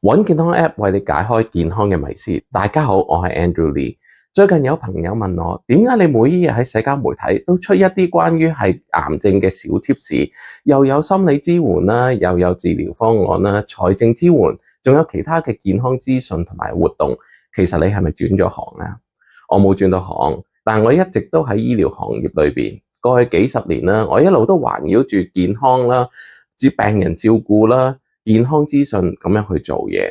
揾健康 App 為你解開健康嘅迷思。大家好，我係 Andrew Lee。最近有朋友問我，點解你每一日喺社交媒體都出一啲關於係癌症嘅小貼士，又有心理支援啦，又有治療方案啦，財政支援，仲有其他嘅健康資訊同埋活動。其實你係咪轉咗行啊？我冇轉到行，但我一直都喺醫療行業裏邊。過去幾十年啦，我一路都環繞住健康啦、接病人照顧啦、健康資訊咁樣去做嘢。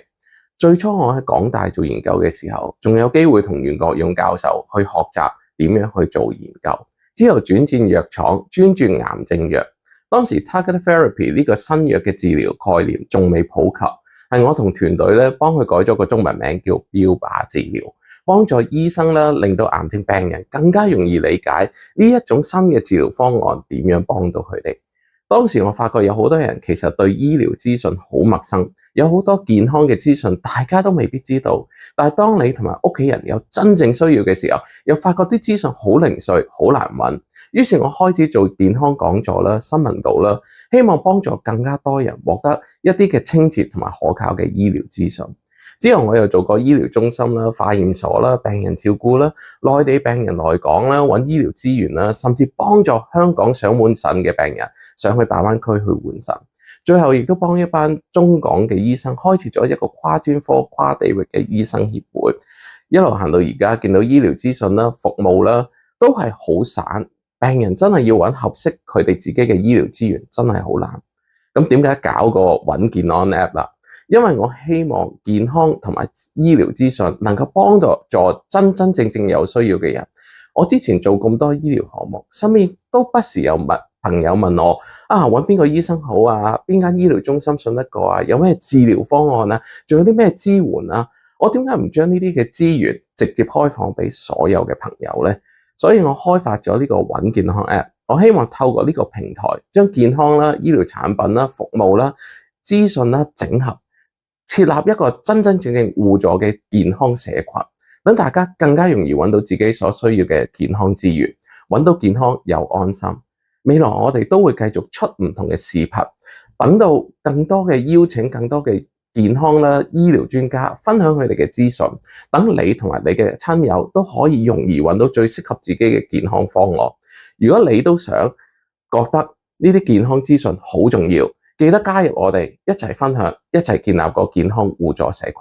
最初我喺港大做研究嘅時候，仲有機會同袁國勇教授去學習點樣去做研究。之後轉戰藥廠，專注癌症藥。當時 targeted therapy 呢個新藥嘅治療概念仲未普及，係我同團隊咧幫佢改咗個中文名叫標靶治療，幫助醫生啦，令到癌症病人更加容易理解呢一種新嘅治療方案點樣幫到佢哋。當時我發覺有好多人其實對醫療資訊好陌生，有好多健康嘅資訊大家都未必知道。但係當你同埋屋企人有真正需要嘅時候，又發覺啲資訊好零碎，好難揾。於是我開始做健康講座啦、新聞稿啦，希望幫助更加多人獲得一啲嘅清澈同埋可靠嘅醫療資訊。之後我又做過醫療中心啦、化驗所啦、病人照顧啦、內地病人來港啦、揾醫療資源啦，甚至幫助香港想換腎嘅病人上去大灣區去換腎。最後亦都幫一班中港嘅醫生開設咗一個跨專科、跨地域嘅醫生協會。一路行到而家，見到醫療資訊啦、服務啦，都係好散。病人真係要揾合適佢哋自己嘅醫療資源，真係好難。咁點解搞個揾健康 App 啦？因為我希望健康同埋醫療資訊能夠幫助真正有需要嘅人。我之前做咁多醫療項目，身邊都不時有朋友問我揾邊個醫生好啊？邊間醫療中心信得過啊？有咩治療方案啊？仲有啲咩支援啊？我點解唔將呢啲嘅資源直接開放俾所有嘅朋友呢？所以我開發咗呢個揾健康 App。我希望透過呢個平台，將健康啦、醫療產品啦、服務啦、資訊啦整合，設立一個真正互助嘅健康社群，等大家更加容易揾到自己所需要嘅健康資源，揾到健康又安心。未來我哋都會繼續出唔同嘅視頻，等到更多嘅邀請更多嘅健康啦、醫療專家分享佢哋嘅資訊，等你同埋你嘅親友都可以容易揾到最適合自己嘅健康方案。如果你都想覺得呢啲健康資訊好重要，記得加入我哋一齊分享，一齊建立個健康互助社群。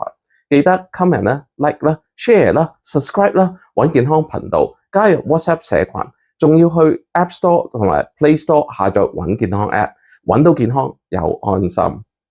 記得 comment 啦、like 啦、share 啦、subscribe 啦，揾健康頻道，加入 WhatsApp 社群，仲要去 App Store 同埋 Play Store 下載揾健康 App，揾到健康又安心。